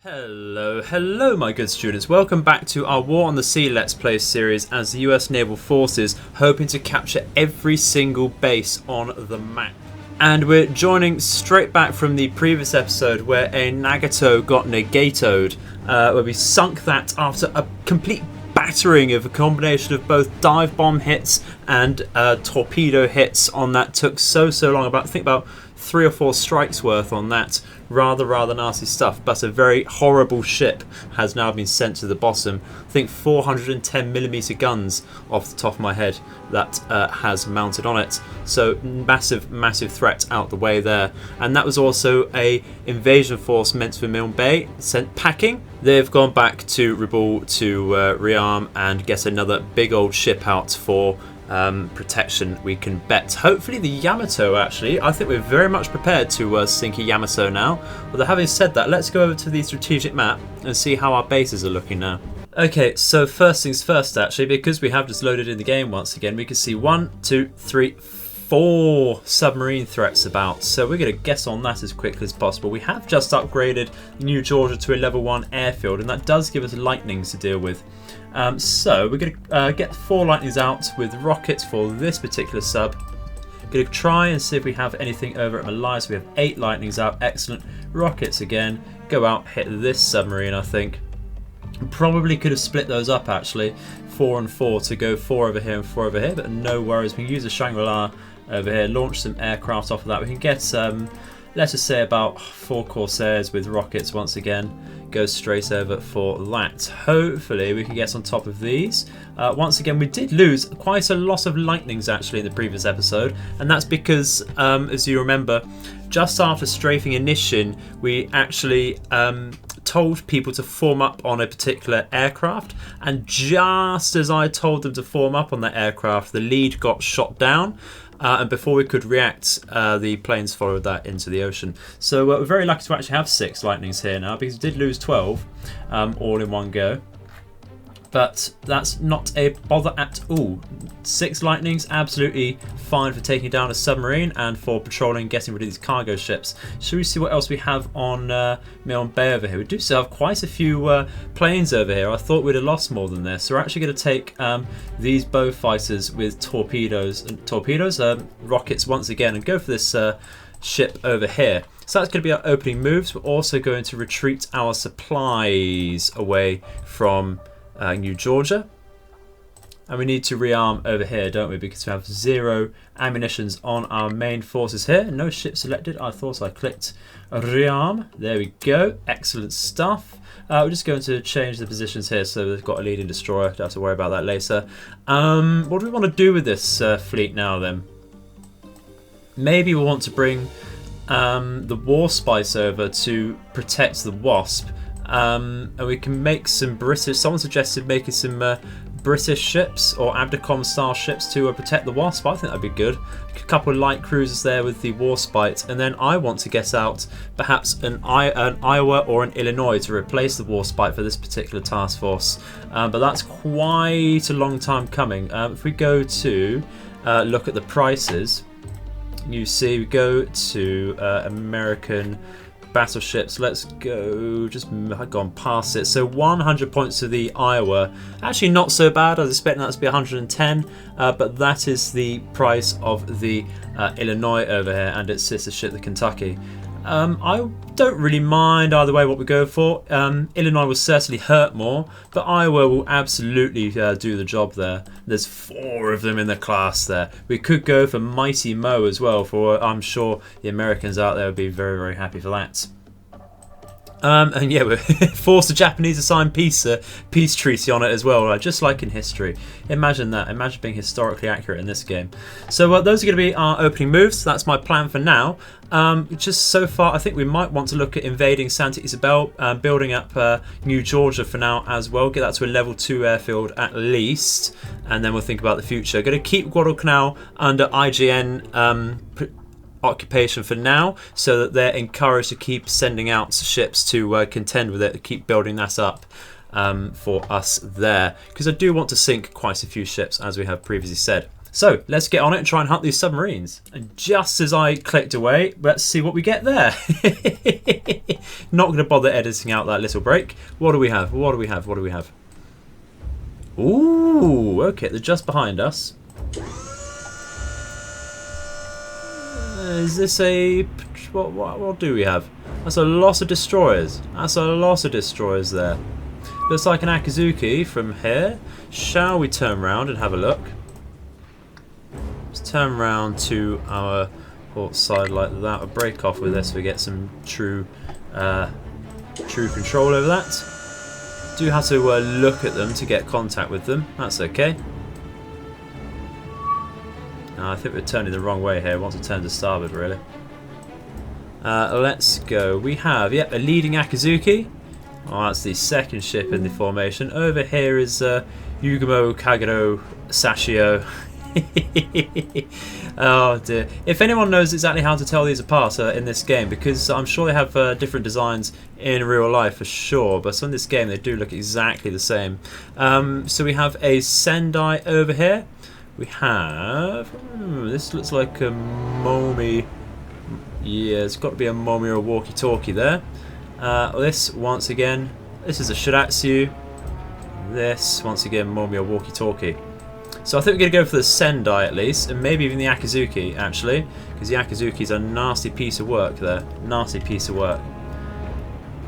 Hello my good students, welcome back to our War on the Sea Let's Play series as the US Naval Forces hoping to capture every single base on the map. And we're joining straight back from the previous episode where a Nagato got negatoed, where we sunk that after a complete battering of a combination of both dive bomb hits and torpedo hits on that. Took so long, I think about 3 or 4 strikes worth on that. Rather nasty stuff, but a very horrible ship has now been sent to the bottom. I think 410mm guns off the top of my head that has mounted on it. So massive threat out the way there. And that was also a invasion force meant for Milne Bay sent packing. They've gone back to Rabaul to rearm and get another big old ship out for protection, we can bet. Hopefully the Yamato, actually. I think we're very much prepared to sink a Yamato now. Although having said that, let's go over to the strategic map and see how our bases are looking now. Okay, so first things first, actually, because we have just loaded in the game once again, we can see 1, 2, 3, 4 submarine threats about. So we're going to guess on that as quickly as possible. We have just upgraded New Georgia to a level 1 airfield, and that does give us lightnings to deal with. So we're going to get 4 lightnings out with rockets for this particular sub. Going to try and see if we have anything over at Malaya. So we have 8 lightnings out. Excellent. Rockets again. Go out, hit this submarine, I think. Probably could have split those up, actually. 4 and 4 to go 4 over here and 4 over here. But no worries. We can use a Shangri-La over here. Launch some aircraft off of that. We can get, let's just say, about 4 Corsairs with rockets once again. Go straight over for that. Hopefully we can get on top of these. Once again, we did lose quite a lot of lightnings actually in the previous episode, and that's because, as you remember, just after strafing Inishin, we actually told people to form up on a particular aircraft, and just as I told them to form up on that aircraft, the lead got shot down. And before we could react, the planes followed that into the ocean. So we're very lucky to actually have 6 lightnings here now, because we did lose 12 all in one go. But that's not a bother at all. 6 lightnings, absolutely fine for taking down a submarine and for patrolling, getting rid of these cargo ships. Should we see what else we have on Milne Bay over here? We do still have quite a few planes over here. I thought we'd have lost more than this. So we're actually going to take these bow fighters with torpedoes, rockets once again, and go for this ship over here. So that's going to be our opening moves. We're also going to retreat our supplies away from New Georgia, and we need to rearm over here, don't we, because we have 0 ammunitions on our main forces here. No ship selected. I thought I clicked rearm. There we go. Excellent stuff. We're just going to change the positions here so they've got a leading destroyer. Don't have to worry about that later. What do we want to do with this fleet now then? Maybe we want to bring the War Spice over to protect the Wasp. And we can make some British. Someone suggested making some British ships or Abdicom style ships to protect the Wasp. I think that'd be good. A couple of light cruisers there with the Warspite, and then I want to get out perhaps an Iowa or an Illinois to replace the Warspite for this particular task force. But that's quite a long time coming. If we go to look at the prices, you see we go to American battleships. Let's go, I've gone past it. So 100 points to the Iowa. Actually not so bad. I was expecting that to be 110, but that is the price of the Illinois over here and its sister ship, the Kentucky. I don't really mind either way what we go for. Illinois will certainly hurt more, but Iowa will absolutely do the job there. There's 4 of them in the class there. We could go for Mighty Mo as well, for I'm sure the Americans out there would be very happy for that. And yeah, we're forced the Japanese to sign peace treaty on it as well, just like in history. Imagine that. Imagine being historically accurate in this game. So those are going to be our opening moves. That's my plan for now. Just so far, I think we might want to look at invading Santa Isabel, building up New Georgia for now as well. Get that to a level 2 airfield at least, and then we'll think about the future. Going to keep Guadalcanal under IGN occupation for now, so that they're encouraged to keep sending out ships to contend with it, keep building that up for us there, because I do want to sink quite a few ships, as we have previously said. So let's get on it and try and hunt these submarines. And just as I clicked away, let's see what we get there. Not going to bother editing out that little break. What do we have? What do we have? What do we have? Ooh, okay, they're just behind us. Is this a... What do we have? That's a lot of destroyers. That's a lot of destroyers there. Looks like an Akizuki from here. Shall we turn around and have a look? Let's turn around to our port side like that. We'll break off with this so we get some true control over that. Do have to look at them to get contact with them. That's okay. I think we're turning the wrong way here. Once we turn to starboard, really. Let's go. We have, a leading Akizuki. Oh, that's the second ship in the formation. Over here is Yugamo, Kagero, Sashio. Oh dear. If anyone knows exactly how to tell these apart in this game, because I'm sure they have different designs in real life for sure, but in this game they do look exactly the same. So we have a Sendai over here. We have... this looks like a Momi. Yeah, it's got to be a Momi or a walkie-talkie there. This, once again, this is a Shiratsu. This, once again, Momi or walkie-talkie. So I think we're going to go for the Sendai at least, and maybe even the Akizuki, actually, because the Akizuki's a nasty piece of work there. Nasty piece of work.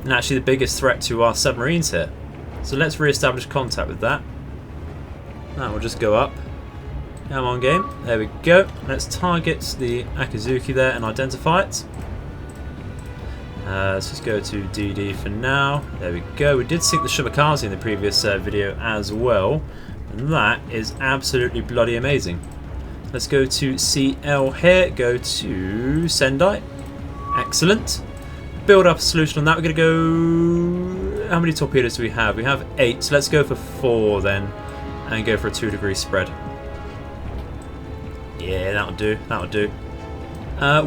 And actually the biggest threat to our submarines here. So let's re-establish contact with that. That will just go up. Come on, game. There we go. Let's target the Akizuki there and identify it. Let's just go to DD for now. There we go. We did sink the Shimakaze in the previous video as well. And that is absolutely bloody amazing. Let's go to CL here. Go to Sendai. Excellent. Build up a solution on that. We're going to go... How many torpedoes do we have? We have 8. So let's go for 4 then. And go for a 2-degree spread. Yeah, that'll do. That'll do.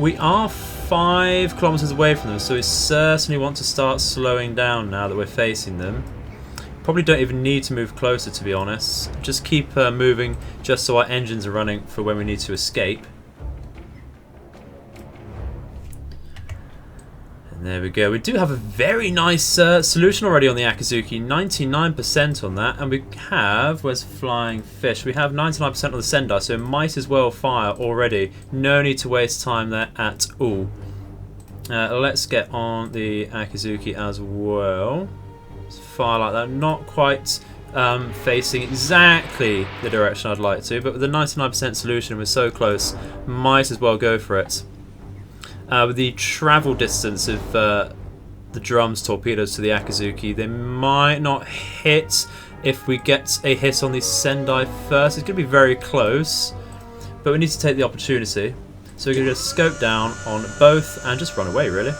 We are 5 kilometers away from them, so we certainly want to start slowing down now that we're facing them. Probably don't even need to move closer, to be honest. Just keep moving, just so our engines are running for when we need to escape. And there we go. We do have a very nice solution already on the Akizuki. 99% on that. And we have... Where's Flying Fish? We have 99% on the Sendai, so might as well fire already. No need to waste time there at all. Let's get on the Akizuki as well. Let's fire like that. Not quite facing exactly the direction I'd like to, but with the 99% solution, we're so close. Might as well go for it. With the travel distance of the drum's torpedoes to the Akizuki, they might not hit if we get a hit on the Sendai first. It's going to be very close, but we need to take the opportunity. So we're going to just scope down on both and just run away, really.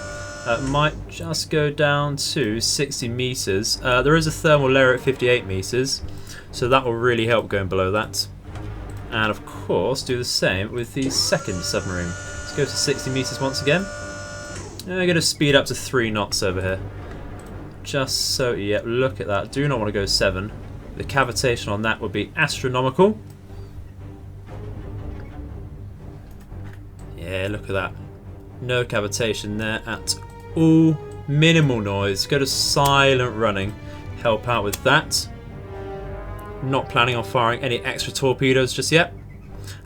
Might just go down to 60 meters. There is a thermal layer at 58 meters, so that will really help going below that. And of course, do the same with the second submarine. Go to 60 meters once again. And we're going to speed up to 3 knots over here. Just so, yeah, look at that. Do not want to go 7. The cavitation on that would be astronomical. Yeah, look at that. No cavitation there at all. Minimal noise. Go to silent running. Help out with that. Not planning on firing any extra torpedoes just yet.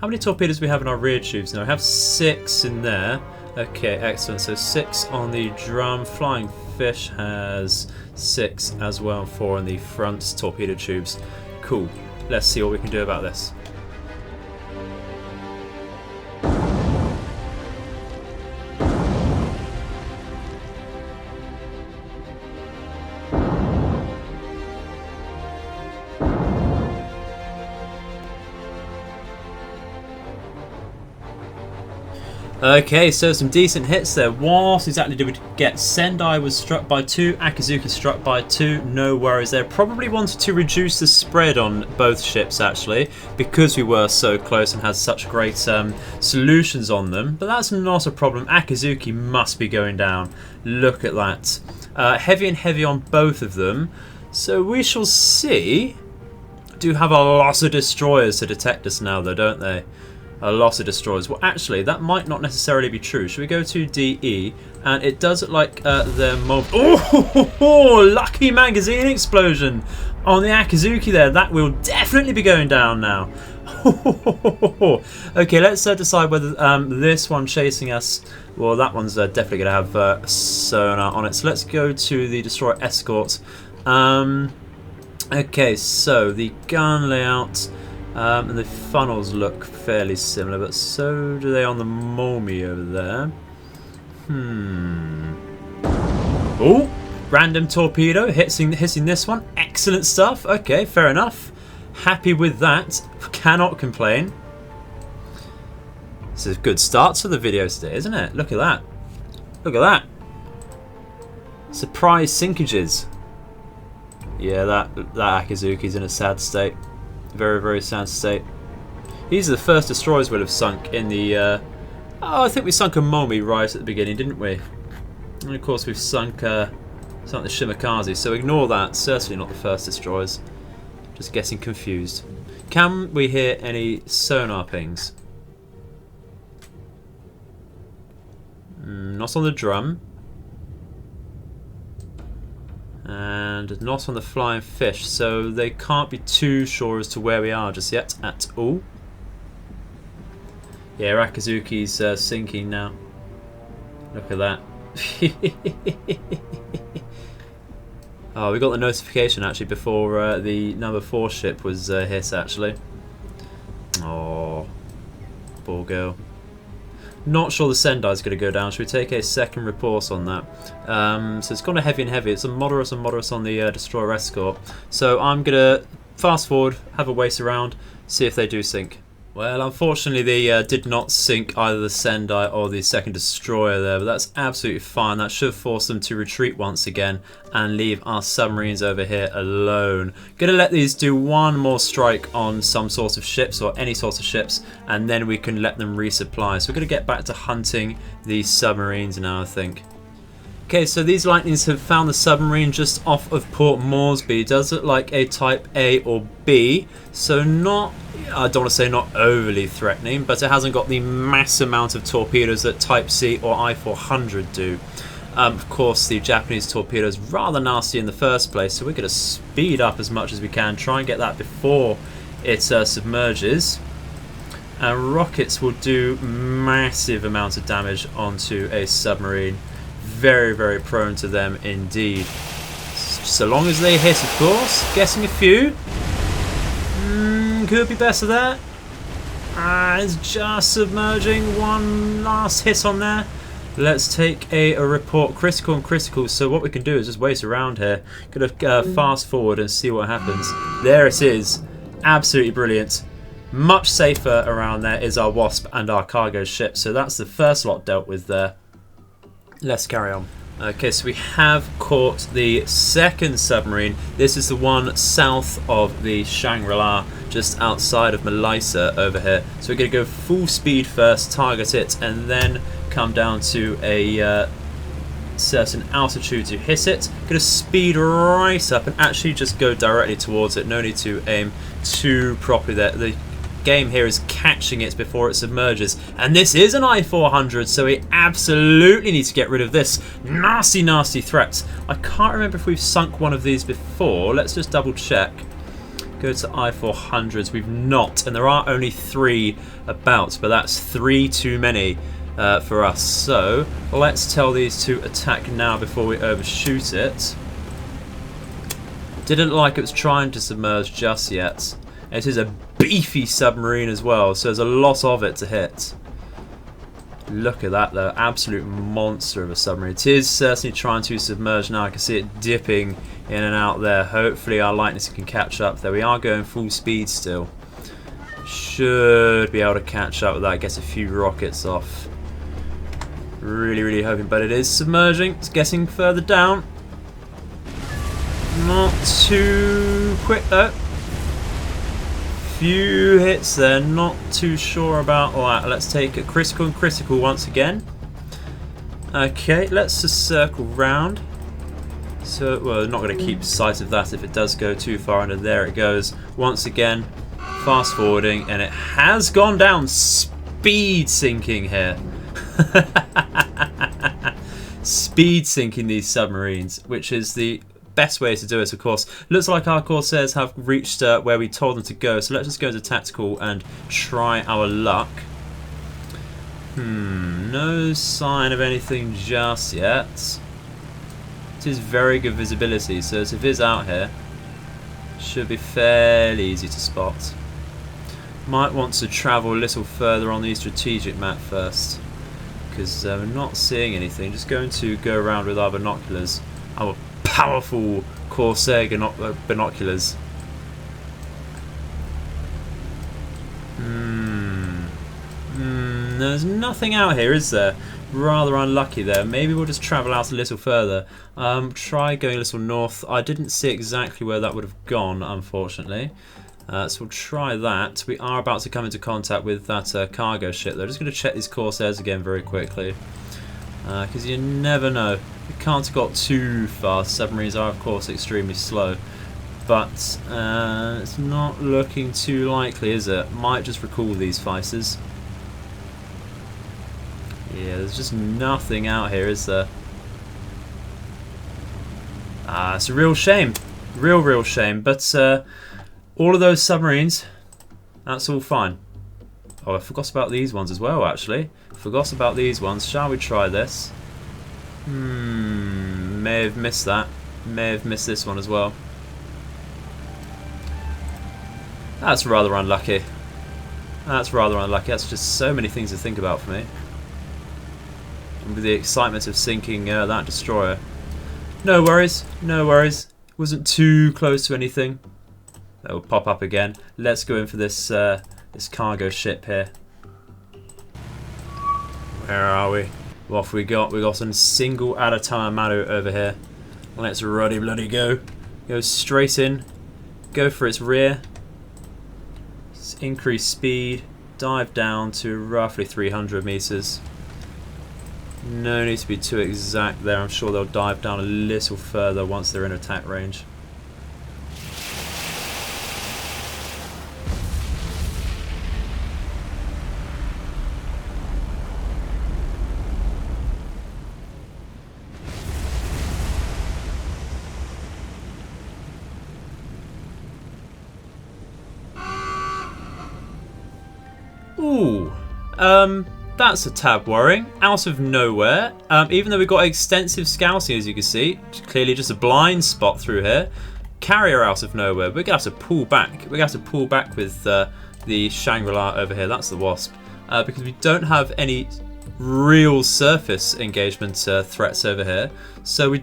How many torpedoes do we have in our rear tubes now? We have 6 in there. Okay, excellent. So 6 on the drum. Flying Fish has 6 as well, 4 in the front torpedo tubes. Cool. Let's see what we can do about this. Okay, so some decent hits there. What exactly did we get? Sendai was struck by 2, Akizuki struck by 2, no worries there. Probably wanted to reduce the spread on both ships actually, because we were so close and had such great solutions on them, but that's not a problem. Akizuki must be going down. Look at that. Heavy and heavy on both of them, so we shall see. do have a lot of destroyers to detect us now, though, don't they? A lot of destroyers. Well, actually, that might not necessarily be true. Should we go to DE? And it does look like they're Oh, lucky magazine explosion on the Akazuki there. That will definitely be going down now. Okay, let's decide whether this one chasing us, well, that one's definitely going to have sonar on it. So let's go to the destroyer escort. Okay, so the gun layout and the funnels look fairly similar, but so do they on the Momi over there. Oh, random torpedo hitting this one. Excellent stuff. Okay, fair enough. Happy with that. Cannot complain. This is a good start to the video today, isn't it? Look at that. Look at that. Surprise sinkages. Yeah, that Akazuki's in a sad state. Very, very sad state. These are the first destroyers we'll have sunk in the... oh, I think we sunk a Momi right at the beginning, didn't we? And of course we've sunk the Shimakaze, so ignore that. Certainly not the first destroyers. Just getting confused. Can we hear any sonar pings? Not on the drum. And not on the flying fish, so they can't be too sure as to where we are just yet at all. Yeah, Akazuki's sinking now. Look at that. Oh, we got the notification actually before the number 4 ship was hit actually. Oh, poor girl. Not sure the Sendai is going to go down. Should we take a second report on that? So it's gone to heavy and heavy. It's a moderate and moderate on the destroyer escort. So I'm going to fast forward, have a waste around, see if they do sink. Well, unfortunately they did not sink either the Sendai or the second destroyer there, but that's absolutely fine. That should force them to retreat once again and leave our submarines over here alone. Gonna let these do one more strike on some sort of ships or any sort of ships, and then we can let them resupply. So we're gonna get back to hunting these submarines now, I think. Okay, so these Lightnings have found the submarine just off of Port Moresby. It does look like a Type A or B, so not, I don't want to say not overly threatening, but it hasn't got the mass amount of torpedoes that Type C or I-400 do. Of course, the Japanese torpedo is rather nasty in the first place, so we're going to speed up as much as we can, try and get that before it submerges. And rockets will do massive amounts of damage onto a submarine. Very, very prone to them indeed. So long as they hit, of course. Getting a few. Could be better there. It's just submerging. One last hit on there. Let's take a report. Critical and critical. So what we can do is just wait around here. Gonna fast forward and see what happens. There it is. Absolutely brilliant. Much safer around there is our Wasp and our cargo ship. So that's the first lot dealt with there. Let's carry on. Okay, so we have caught the second submarine. This is the one south of the Shangri-La, just outside of Malaysia over here. So we're going to go full speed first, target it, and then come down to a certain altitude to hit it. Going to speed right up and actually just go directly towards it. No need to aim too properly there. The game here is catching it before it submerges, and this is an I-400, so we absolutely need to get rid of this nasty, nasty threat. I can't remember if we've sunk one of these before. Let's just double check. Go to I-400s. We've not, and there are only 3 about, but that's 3 too many for us. So let's tell these to attack now before we overshoot it. Didn't look like it was trying to submerge just yet. It is a beefy submarine as well, so there's a lot of it to hit. Look at that though, absolute monster of a submarine. It is certainly trying to submerge now. I can see it dipping in and out there. Hopefully our Lightnings can catch up there. We are going full speed still. Should be able to catch up with that, get a few rockets off. Really, really hoping, but it is submerging. It's getting further down. Not too quick though. Few hits there, not too sure about all that. Let's take a critical and critical once again. Okay, let's just circle round. So So, well, not going to keep sight of that if it does go too far under. There it goes. Once again, fast forwarding, and it has gone down. Speed sinking here. Speed sinking these submarines, which is the best way to do it, of course. Looks like our Corsairs have reached where we told them to go, so let's just go into tactical and try our luck. No sign of anything just yet. It is very good visibility, so if it is out here, should be fairly easy to spot. Might want to travel a little further on the strategic map first, because we're not seeing anything. Just going to go around with our binoculars, our powerful Corsair binoculars. There's nothing out here, is there? Rather unlucky there. Maybe we'll just travel out a little further. Try going a little north. I didn't see exactly where that would have gone, unfortunately. So we'll try that. We are about to come into contact with that cargo ship though. Just going to check these Corsairs again very quickly, because you never know. We can't have got too fast. Submarines are of course extremely slow, but it's not looking too likely, is it? Might just recall these fighters. Yeah, there's just nothing out here, is there? It's a real shame. Real shame. But all of those submarines, that's all fine. Oh, I forgot about these ones as well, actually. Forgot about these ones. Shall we try this? May have missed that. May have missed this one as well. That's rather unlucky. That's rather unlucky. That's just so many things to think about for me. And with the excitement of sinking that destroyer. No worries, no worries. Wasn't too close to anything. That will pop up again. Let's go in for this this cargo ship here. Where are we? What have we got? We got some single at a time Yamato over here. Let's ruddy bloody go. Go straight in. Go for its rear. Increase speed. Dive down to roughly 300 meters. No need to be too exact there. I'm sure they'll dive down a little further once they're in attack range. Ooh, that's a tad worrying. Out of nowhere, even though we've got extensive scouting, as you can see, clearly just a blind spot through here. Carrier out of nowhere. We're gonna have to pull back. We're gonna have to pull back with the Shangri-La over here. That's the Wasp, because we don't have any real surface engagement threats over here. So we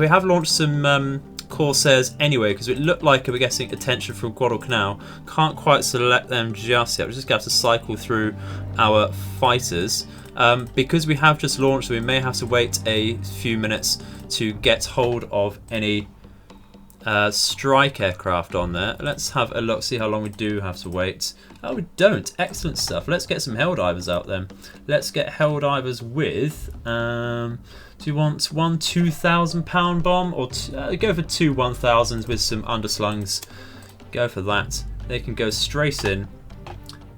have launched some Corsairs anyway, because it looked like we're getting attention from Guadalcanal. Can't quite select them just yet. We're just going to have to cycle through our fighters. Because we have just launched, we may have to wait a few minutes to get hold of any strike aircraft on there. Let's have a look, see how long we do have to wait. Oh, we don't. Excellent stuff. Let's get some Helldivers out then. Let's get Helldivers with... do you want one 2,000 pound bomb, or go for two 1,000s with some underslungs? Go for that. They can go straight in.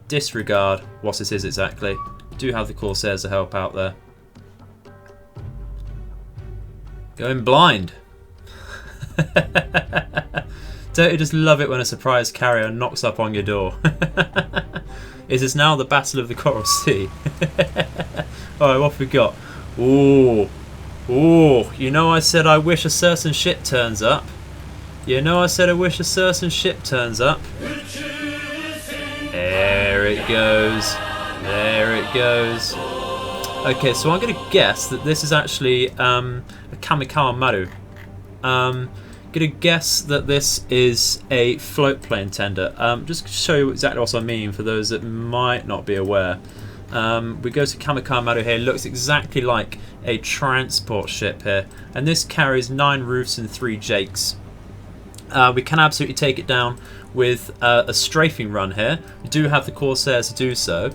Disregard what it is exactly. Do have the Corsairs to help out there. Going blind. Don't you just love it when a surprise carrier knocks up on your door? Is this now the Battle of the Coral Sea? Alright, what have we got? Ooh. Ooh, you know I said I wish a certain ship turns up. You know I said I wish a certain ship turns up. There it goes. There it goes. Okay, so I'm going to guess that this is actually a Kamikawa Maru. Going to guess that this is a float plane tender. Just to show you exactly what I mean for those that might not be aware. We go to Kamikawa Maru here. Looks exactly like a transport ship here, and this carries 9 roofs and 3 jakes. We can absolutely take it down with a strafing run here. We do have the Corsairs to do so.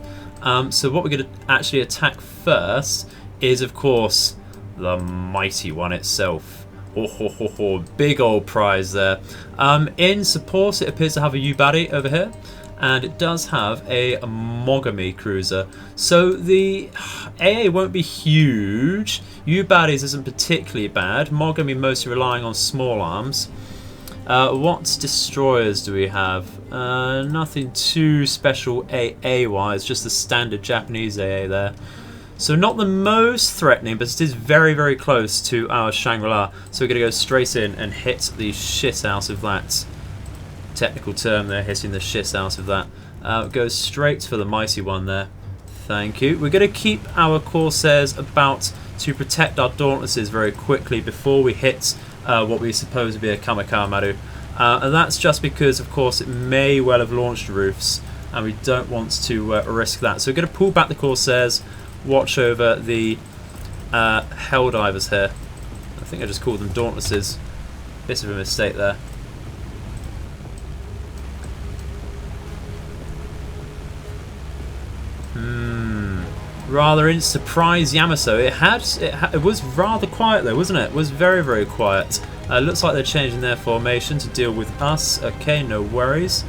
So what we're going to actually attack first is, of course, the mighty one itself. Oh, ho, ho, ho. Big old prize there. In support, it appears to have a U-Baddie over here. And it does have a Mogami cruiser. So the AA won't be huge. U-Baddies isn't particularly bad. Mogami mostly relying on small arms. What destroyers do we have? Nothing too special AA-wise, just the standard Japanese AA there. So not the most threatening, but it is very, very close to our Shangri-La. So we're going to go straight in and hit the shit out of that. Technical term there, hitting the shit out of that. Go straight for the mighty one there. Thank you. We're going to keep our Corsairs about to protect our Dauntlesses very quickly before we hit what we suppose to be a Kamikaze. And that's just because, of course, it may well have launched roofs, and we don't want to risk that. So we're going to pull back the Corsairs, watch over the Helldivers here. I think I just called them Dauntlesses. Bit of a mistake there. Rather in surprise Yamato. It was rather quiet though, wasn't it? It was very, very quiet. Looks like they're changing their formation to deal with us. Okay, no worries.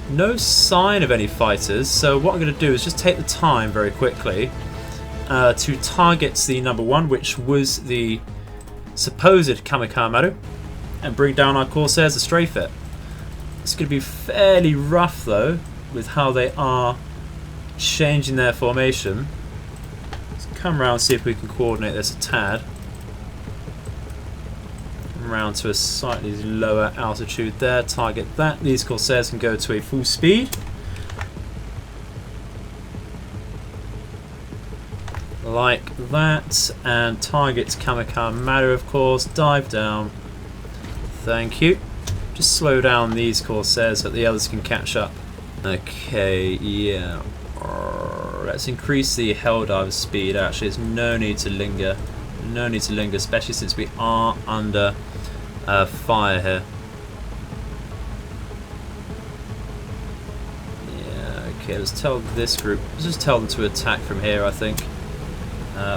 No sign of any fighters, so what I'm going to do is just take the time very quickly to target the number one, which was the supposed Kamikaze, and bring down our Corsairs to strafe it. It's going to be fairly rough though, with how they are changing their formation. Let's come around and see if we can coordinate this a tad. Around to a slightly lower altitude there, target that. These Corsairs can go to a full speed. Like that, and target Kamikaze, of course, dive down. Thank you. Just slow down these Corsairs so that the others can catch up. Okay, yeah. Let's increase the Helldiver speed actually. There's no need to linger. No need to linger, especially since we are under fire here. Yeah, okay, let's tell this group. Let's just tell them to attack from here, I think.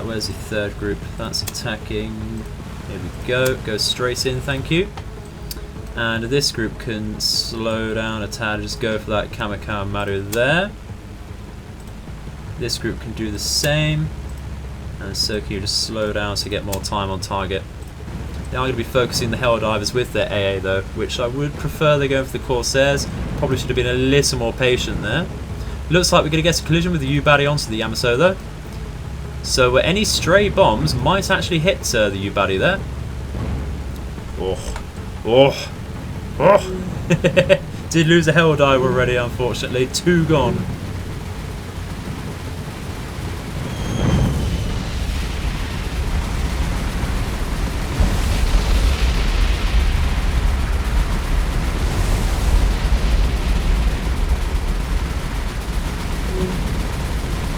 Where's the third group? That's attacking. Here we go. Go straight in, thank you. And this group can slow down a tad, just go for that Kamikaze there. This group can do the same. And so can you just slow down to get more time on target. They are going to be focusing the Helldivers with their AA though, which I would prefer they go for the Corsairs. Probably should have been a little more patient there. Looks like we're going to get a collision with the U-Baddie onto the Yamato though. So any stray bombs might actually hit the U-Baddie there. Oh. Did lose a Helldiver already, unfortunately. 2 gone.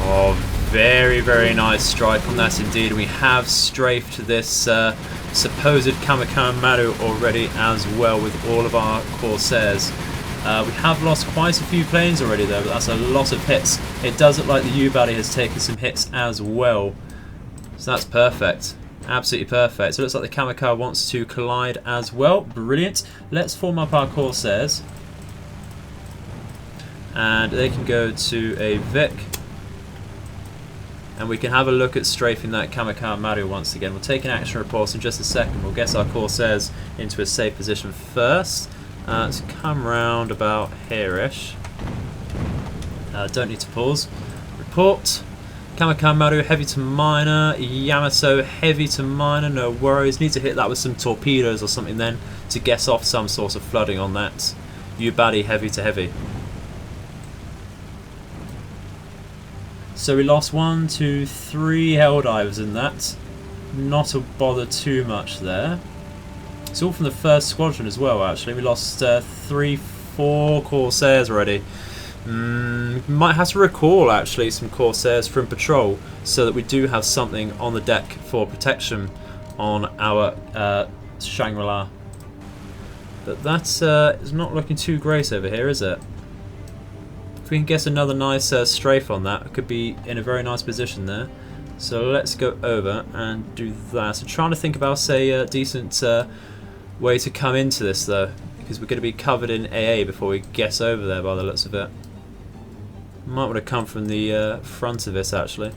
Oh, very, very nice strike on that indeed. We have strafed this supposed Kamikaze already as well with all of our Corsairs. We have lost quite a few planes already though, but that's a lot of hits. It does look like the U-Baddie has taken some hits as well. So that's perfect. Absolutely perfect. So it looks like the Kamikaze wants to collide as well. Brilliant. Let's form up our Corsairs. And they can go to a Vic. And we can have a look at strafing that Kamikaze once again. We'll take an action report in just a second. We'll get our Corsairs into a safe position first. Let's come round about here-ish. Don't need to pause. Report. Kamikaze heavy to minor. Yamato heavy to minor. No worries. Need to hit that with some torpedoes or something then to get off some sort of flooding on that. U-Baddie heavy to heavy. So we lost 1, 2, 3 Helldivers in that. Not a bother too much there. It's all from the first squadron as well actually. We lost 3, 4 Corsairs already. Might have to recall actually some Corsairs from patrol so that we do have something on the deck for protection on our Shangri-La. But that is not looking too great over here, is it? If we can get another nice strafe on that, it could be in a very nice position there. So let's go over and do that. So trying to think about a decent way to come into this though, because we're going to be covered in AA before we get over there by the looks of it. Might want to come from the front of it actually.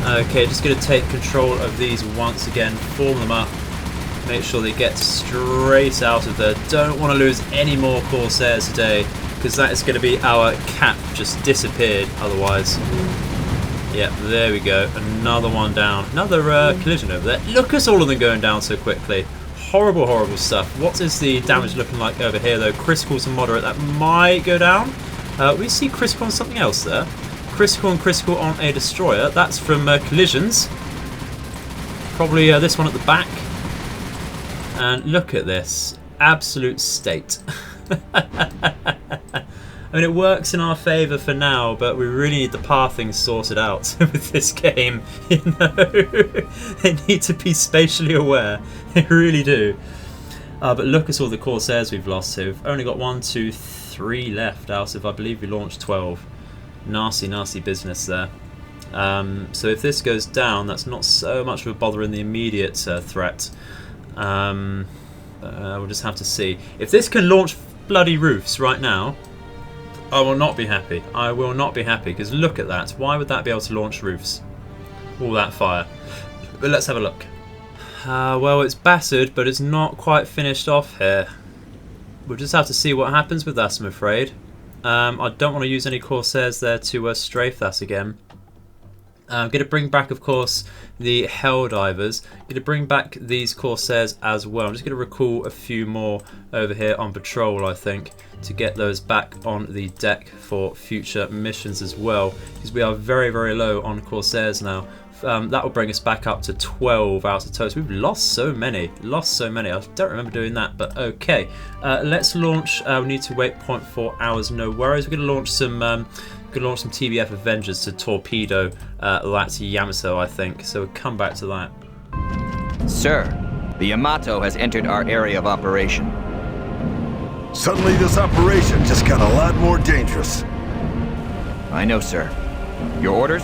Okay, just going to take control of these once again, form them up, make sure they get straight out of there. Don't want to lose any more Corsairs today, because that is going to be our cap just disappeared otherwise. Yep, there we go. Another one down. Another collision over there. Look at all of them going down so quickly. Horrible, horrible stuff. What is the damage looking like over here though? Critical to moderate. That might go down. We see critical on something else there. Critical and critical on a destroyer. That's from collisions. Probably this one at the back. And look at this. Absolute state. I mean, it works in our favour for now, but we really need the pathing sorted out with this game. You know, they need to be spatially aware. They really do. But look at all the Corsairs we've lost. So we've only got 1, 2, 3 left out of, I believe we launched 12. Nasty, nasty business there. So if this goes down, that's not so much of a bother in the immediate threat. We'll just have to see. If this can launch bloody roofs right now, I will not be happy. I will not be happy, because look at that. Why would that be able to launch roofs? All that fire. But let's have a look. Well, it's battered, but it's not quite finished off here. We'll just have to see what happens with that, I'm afraid. I don't want to use any Corsairs there to strafe that again. I'm going to bring back, of course, the Helldivers. I'm going to bring back these Corsairs as well. I'm just going to recall a few more over here on patrol, I think, to get those back on the deck for future missions as well, because we are very, very low on Corsairs now. That will bring us back up to 12 out of total. We've lost so many. I don't remember doing that, but okay. Let's launch. We need to wait 0.4 hours. No worries. We're going to launch some. TBF Avengers to torpedo that Yamato, I think. So we'll come back to that. Sir, the Yamato has entered our area of operation. Suddenly, this operation just got a lot more dangerous. I know, sir. Your orders?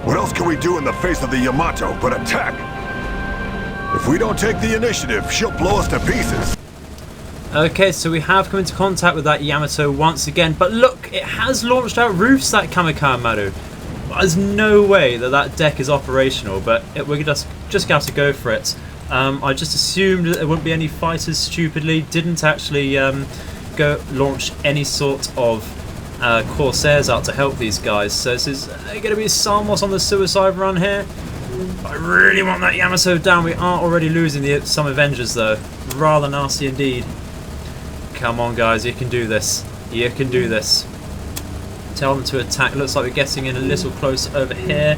What else can we do in the face of the Yamato but attack? If we don't take the initiative, she'll blow us to pieces. Okay, so we have come into contact with that Yamato once again, but look, it has launched out roofs, that Kamikaze. There's no way that that deck is operational, but we're just going to go for it. I just assumed that there wouldn't be any fighters, stupidly. Didn't actually go launch any sort of Corsairs out to help these guys. So this is going to be Salmos on the suicide run here. I really want that Yamato down. We are already losing some Avengers though. Rather nasty indeed. Come on guys, you can do this. You can do this. Tell them to attack. Looks like we're getting in a little close over here.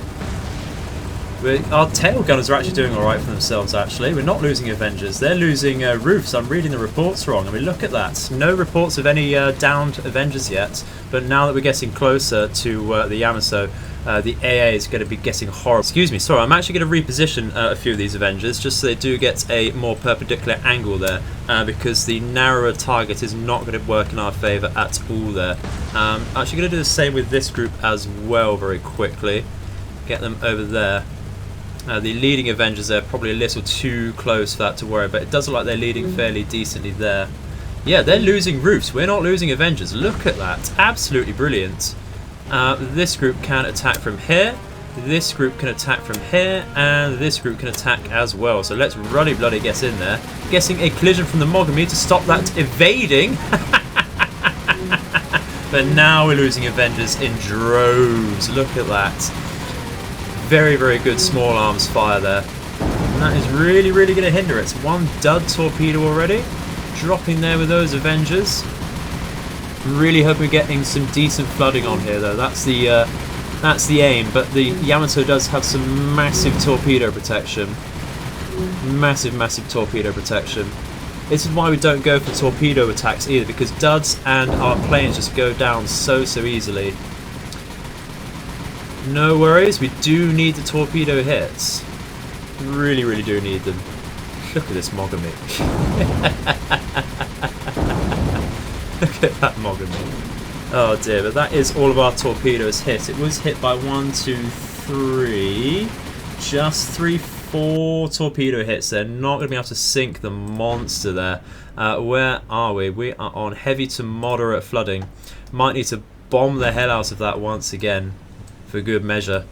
Our tail gunners are actually doing alright for themselves actually. We're not losing Avengers. They're losing roofs. I'm reading the reports wrong. I mean, look at that. No reports of any downed Avengers yet. But now that we're getting closer to the Yamato, the AA is going to be getting horrible. Excuse me, sorry, I'm actually going to reposition a few of these Avengers just so they do get a more perpendicular angle there, because the narrower target is not going to work in our favour at all there. Actually going to do the same with this group as well very quickly. Get them over there. The leading Avengers are probably a little too close for that to worry, but it does look like they're leading fairly decently there. Yeah, they're losing roofs. We're not losing Avengers. Look at that. Absolutely brilliant. This group can attack from here. This group can attack from here. And this group can attack as well. So let's bloody get in there. Getting a collision from the Mogami to stop that evading. But now we're losing Avengers in droves. Look at that. Very, very good small arms fire there. And that is really, really going to hinder it. One dud torpedo already. Dropping there with those Avengers. Really hope we're getting some decent flooding on here though. That's the aim. But the Yamato does have some massive torpedo protection. Massive torpedo protection. This is why we don't go for torpedo attacks either, because duds and our planes just go down so easily. No worries, we do need the torpedo hits. Really, really do need them. Look at this Mogami. Look at that Mogami. Oh dear, but that is all of our torpedoes hit. It was hit by 1, 2, 3. Just 3, 4 torpedo hits. They're not going to be able to sink the monster there. Where are we? We are on heavy to moderate flooding. Might need to bomb the hell out of that once again for good measure.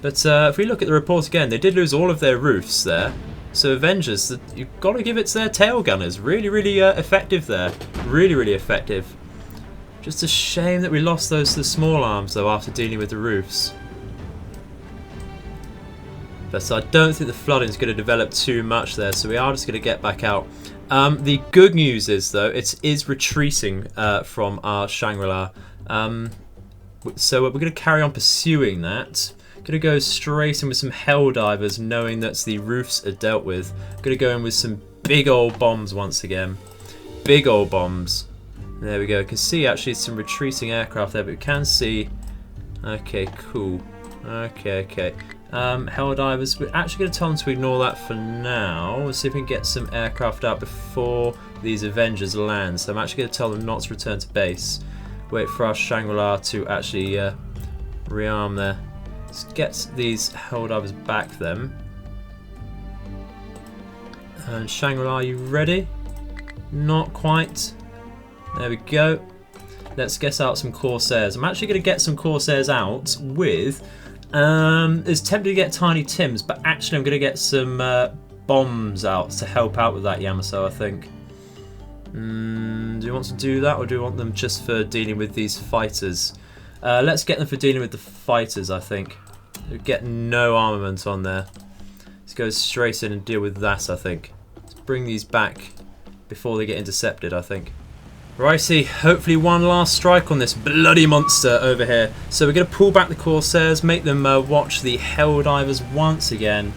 But if we look at the report again, they did lose all of their roofs there. So Avengers, you've got to give it to their tail gunners. Really, really effective there. Really, really effective. Just a shame that we lost the small arms though after dealing with the roofs. But I don't think the flooding is going to develop too much there, so we are just going to get back out. The good news is though, it is retreating from our Shangri-La. So we're going to carry on pursuing that. Going to go straight in with some hell divers, knowing that the roofs are dealt with. Going to go in with some big old bombs once again. Big old bombs. There we go. You can see actually some retreating aircraft there, but we can see. Okay, cool. Okay. Hell divers. We're actually going to tell them to ignore that for now. We'll see if we can get some aircraft out before these Avengers land. So I'm actually going to tell them not to return to base. Wait for our Shangri-La to actually rearm there. Let's get these hell divers back then. And Shangri-La, are you ready? Not quite. There we go. Let's get out some Corsairs. I'm actually going to get some Corsairs out with... it's tempting to get Tiny Tims, but actually I'm going to get some bombs out to help out with that Yamato, I think. Do you want to do that, or do you want them just for dealing with these fighters? Let's get them for dealing with the fighters, I think. We get no armament on there. Let's go straight in and deal with that, I think. Let's bring these back before they get intercepted, I think. Righty, hopefully one last strike on this bloody monster over here. So we're going to pull back the Corsairs, make them watch the Hell Divers once again.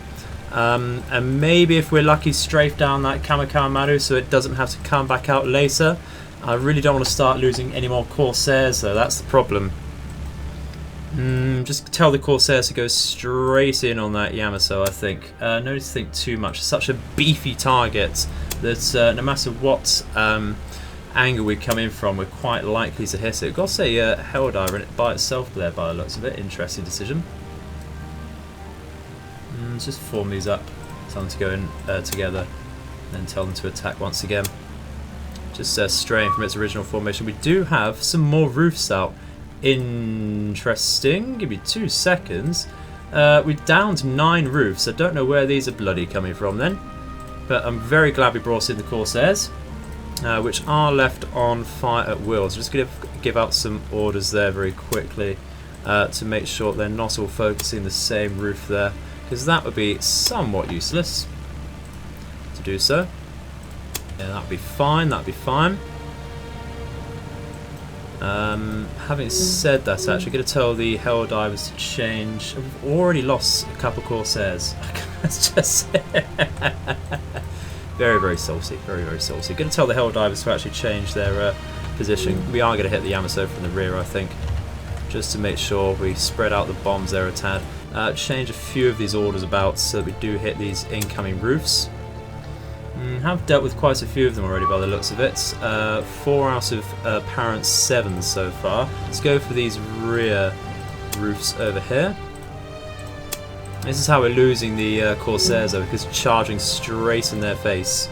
And maybe if we're lucky, strafe down that Kamikaze so it doesn't have to come back out later. I really don't want to start losing any more Corsairs though, that's the problem. Just tell the Corsairs to go straight in on that Yamato, I think. No need to think too much. Such a beefy target that no matter what angle we come in from, we're quite likely to hit it. I've got to say, Hell Diver in it by itself there by the looks of it. Interesting decision. Let's just form these up. Tell them to go in together. Then tell them to attack once again. Just straying from its original formation. We do have some more roofs out. Interesting. Give me 2 seconds. We're down to 9 roofs. I don't know where these are bloody coming from then. But I'm very glad we brought in the Corsairs, which are left on fire at will. So just going to give out some orders there very quickly to make sure they're not all focusing the same roof there, because that would be somewhat useless to do so. Yeah, that'd be fine. That'd be fine. Having said that, actually, going to tell the Hell Divers to change. We've already lost a couple Corsairs. That's just very, very salty. Very, very salty. Going to tell the Hell Divers to actually change their position. We are going to hit the Yamato from the rear, I think, just to make sure we spread out the bombs there a tad. Change a few of these orders about so that we do hit these incoming roofs. Have dealt with quite a few of them already by the looks of it. 4 out of apparent 7 so far. Let's go for these rear roofs over here. This is how we're losing the Corsairs though, because charging straight in their face.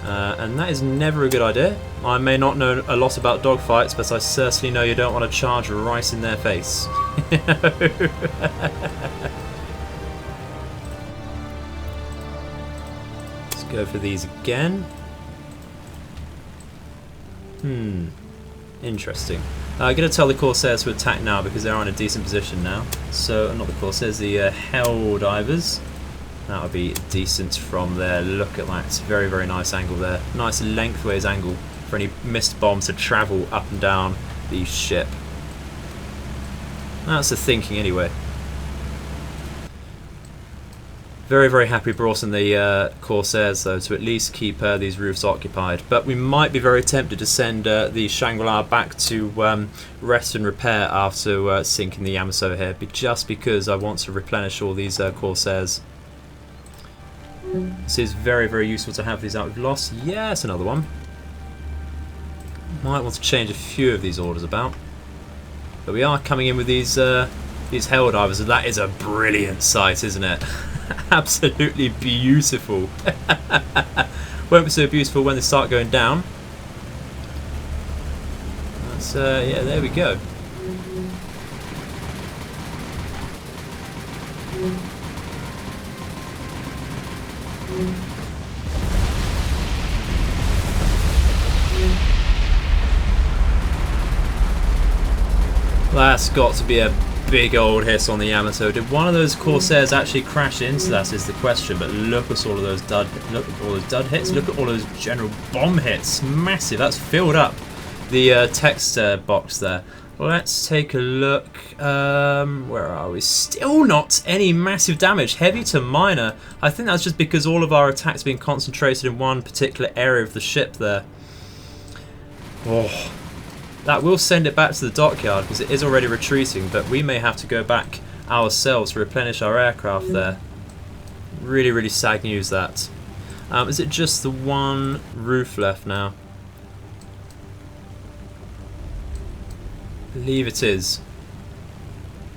And that is never a good idea. I may not know a lot about dogfights, but I certainly know you don't want to charge right in their face. Go for these again. Interesting. I'm going to tell the Corsairs to attack now because they're in a decent position now. So, not the Corsairs, the Hell Divers. That would be decent from there. Look at that. Very, very nice angle there. Nice lengthways angle for any missed bombs to travel up and down the ship. That's the thinking anyway. Very, very happy brought in the Corsairs, though, to at least keep these roofs occupied. But we might be very tempted to send the Shangri-La back to rest and repair after sinking the Yamato here, just because I want to replenish all these Corsairs. This is very, very useful to have these out. We've lost, yes, another one. Might want to change a few of these orders about. But we are coming in with these Helldivers, and that is a brilliant sight, isn't it? Absolutely beautiful. Won't be so beautiful when they start going down. That's, yeah, there we go. That's got to be a big old hiss on the Yamato. Did one of those Corsairs actually crash into that is the question, but look at all of those dud hits, look at all those general bomb hits. Massive. That's filled up the text box there. Let's take a look. Where are we? Still not any massive damage. Heavy to minor. I think that's just because all of our attacks being concentrated in one particular area of the ship there. Oh. That will send it back to the dockyard because it is already retreating, but we may have to go back ourselves to replenish our aircraft there. Really, really sad news that. Is it just the one roof left now? I believe it is.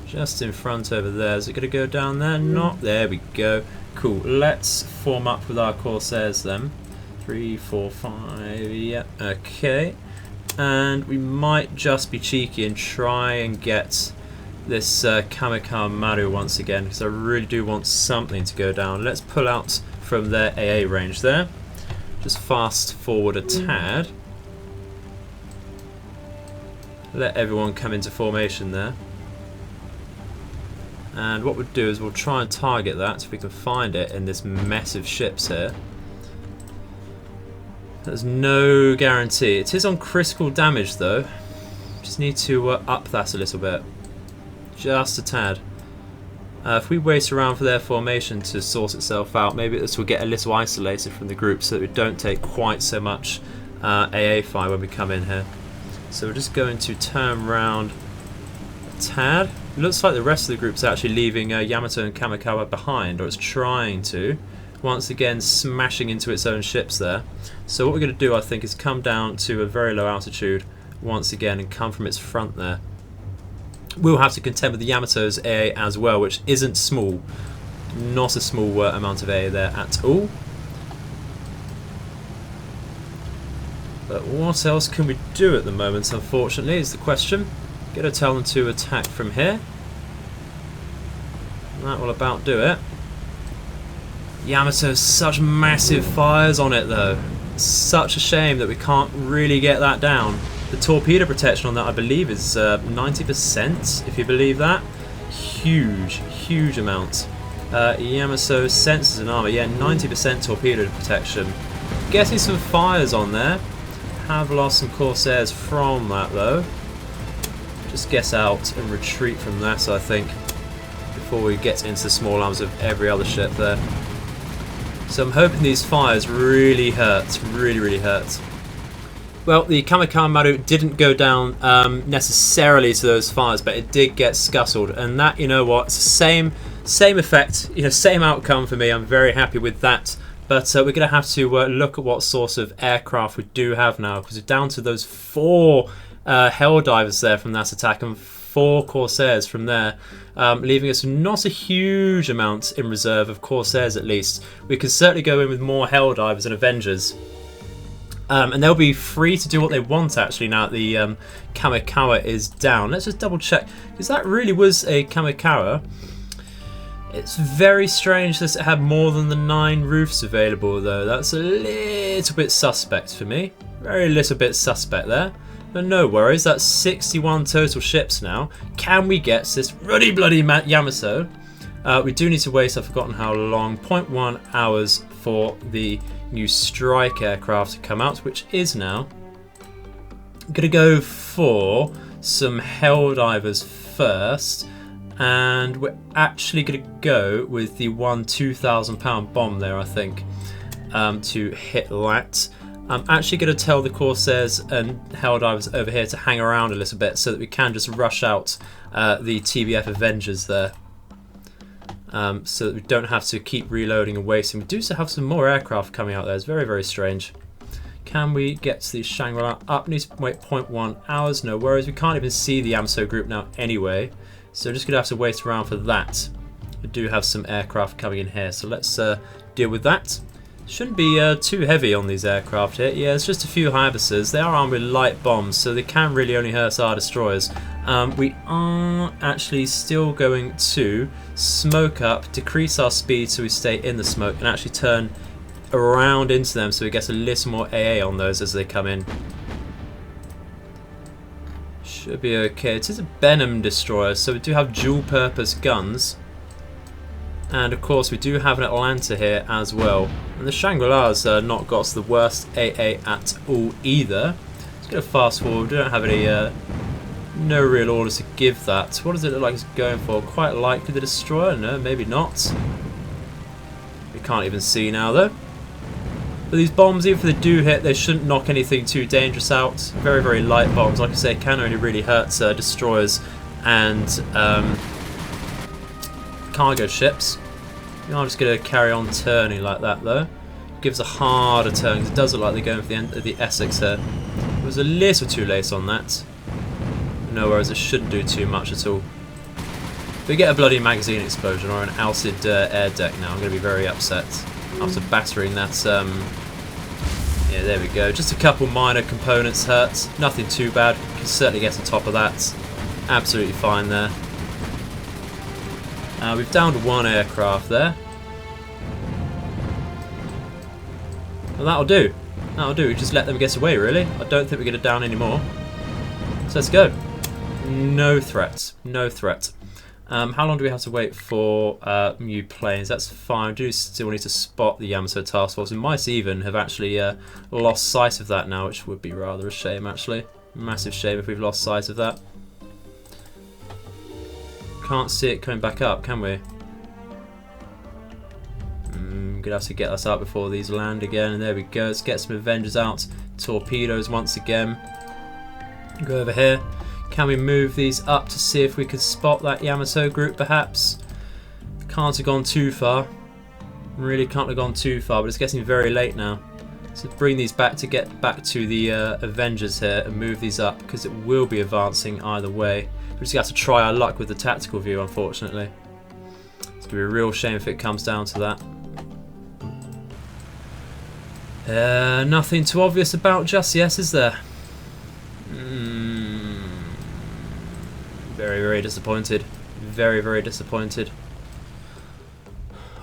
Just in front over there. Is it going to go down there? Not. There we go. Cool. Let's form up with our Corsairs then. 3, 4, 5. Yeah. Okay. And we might just be cheeky and try and get this Kamikaze Maru once again, because I really do want something to go down. Let's pull out from their AA range there. Just fast forward a tad. Let everyone come into formation there. And what we'll do is we'll try and target that if we can find it in this mess of ships here. There's no guarantee. It is on critical damage though. Just need to up that a little bit. Just a tad. If we wait around for their formation to sort itself out, maybe this will get a little isolated from the group so that we don't take quite so much AA fire when we come in here. So we're just going to turn round a tad. It looks like the rest of the group's actually leaving Yamato and Kamikaze behind, or it's trying to. Once again smashing into its own ships there. So what we're going to do, I think, is come down to a very low altitude once again and come from its front there. We'll have to contend with the Yamato's AA as well, which isn't small. Not a small amount of AA there at all. But what else can we do at the moment, unfortunately, is the question. Gotta tell them to attack from here. That will about do it. Yamato's such massive fires on it though. Such a shame that we can't really get that down. The torpedo protection on that I believe is 90%, if you believe that. Huge, huge amount. Yamato sensors and armor, yeah, 90% torpedo protection. Getting some fires on there. Have lost some Corsairs from that though. Just get out and retreat from that, I think, before we get into the small arms of every other ship there. So I'm hoping these fires really hurt, really hurt. Well, the Kamikaze Maru didn't go down necessarily to those fires, but it did get scuttled, and that, you know what, it's the same effect, you know, same outcome for me. I'm very happy with that. But we're going to have to look at what sort of aircraft we do have now, because we're down to those 4 Helldivers there from that attack and 4 Corsairs from there, leaving us not a huge amount in reserve of Corsairs at least. We can certainly go in with more Helldivers and Avengers. And they'll be free to do what they want actually now that the Kamikaze is down. Let's just double check, because that really was a Kamikaze. It's very strange that it had more than the 9 roofs available though. That's a little bit suspect for me. Very little bit suspect there. But no worries, that's 61 total ships now. Can we get this ruddy bloody Yamato? We do need to wait, I've forgotten how long, 0.1 hours for the new strike aircraft to come out, which is now. I'm going to go for some Helldivers first. And we're actually going to go with the 2,000-pound bomb there, I think, to hit that. I'm actually going to tell the Corsairs and Helldivers over here to hang around a little bit so that we can just rush out the TBF Avengers there. So that we don't have to keep reloading and wasting. We do still have some more aircraft coming out there. It's very, very strange. Can we get to the Shangri-La up? Need to wait 0.1 hours. No worries. We can't even see the Yamato group now anyway. So we're just going to have to wait around for that. We do have some aircraft coming in here. So let's deal with that. Shouldn't be too heavy on these aircraft here. Yeah, it's just a few Howitzers. They are armed with light bombs, so they can really only hurt our destroyers. We are actually still going to smoke up, decrease our speed so we stay in the smoke, and actually turn around into them so we get a little more AA on those as they come in. Should be okay. It is a Benham destroyer, so we do have dual purpose guns. And of course we do have an Atlanta here as well. And the Shangri-La's not got the worst AA at all either. Let's go fast forward. We don't have any no real orders to give that. What does it look like it's going for? Quite likely the destroyer? No, maybe not. We can't even see now though. But these bombs, even if they do hit, they shouldn't knock anything too dangerous out. Very, very light bombs. Like I say, can only really hurt destroyers and cargo ships. I'm just going to carry on turning like that though. Gives a harder turn because it does look like they're going for the end of the Essex here. It was a little too late on that. No worries, it shouldn't do too much at all. If we get a bloody magazine explosion or an outed air deck now, I'm going to be very upset after battering that. Yeah, there we go. Just a couple minor components hurt. Nothing too bad. Can certainly get on top of that. Absolutely fine there. We've downed one aircraft there. Well, that'll do. That'll do. We just let them get away, really. I don't think we're going to down any more. So let's go. No threat. No threat. How long do we have to wait for new planes? That's fine. We do still need to spot the Yamato task force. We might even have actually lost sight of that now, which would be rather a shame, actually. Massive shame if we've lost sight of that. Can't see it coming back up, can we? Gonna have to get us out before these land again. And there we go. Let's get some Avengers out. Torpedoes once again. Go over here. Can we move these up to see if we can spot that Yamato group, perhaps? Can't have gone too far. Really can't have gone too far, but it's getting very late now. So bring these back to get back to the Avengers here and move these up because it will be advancing either way. We just have to try our luck with the tactical view, unfortunately. It's going to be a real shame if it comes down to that. Nothing too obvious about just yet, is there? Very, very disappointed. Very, very disappointed.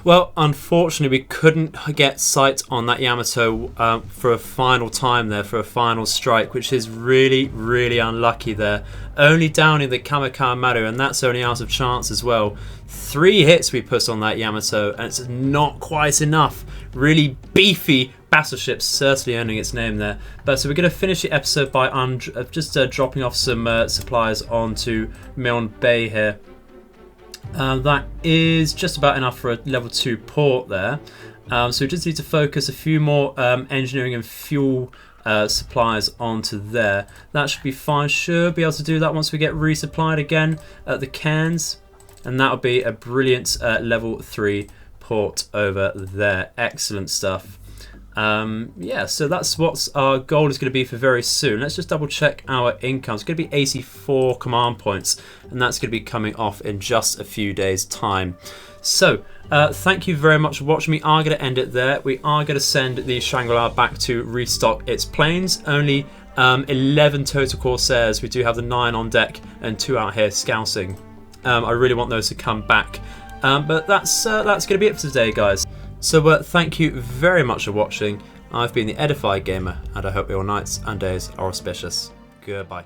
Well, unfortunately, we couldn't get sight on that Yamato for a final time there, for a final strike, which is really, really unlucky there. Only downing the Kamikaze, and that's only out of chance as well. 3 hits we put on that Yamato, and it's not quite enough. Really beefy battleship, certainly earning its name there. But so we're going to finish the episode by just dropping off some supplies onto Milne Bay here. That is just about enough for a level 2 port there. So we just need to focus a few more engineering and fuel supplies onto there. That should be fine. Should be able to do that once we get resupplied again at the Cairns. And that'll be a brilliant level 3 port over there. Excellent stuff. Yeah, so that's what our goal is going to be for very soon. Let's just double check our income. It's going to be 84 command points, and that's going to be coming off in just a few days' time. So, thank you very much for watching. We are going to end it there. We are going to send the Shangri-La back to restock its planes. Only 11 total Corsairs. We do have the 9 on deck and 2 out here scouting. I really want those to come back. But that's going to be it for today, guys. So thank you very much for watching. I've been the Edified Gamer, and I hope your nights and days are auspicious. Goodbye.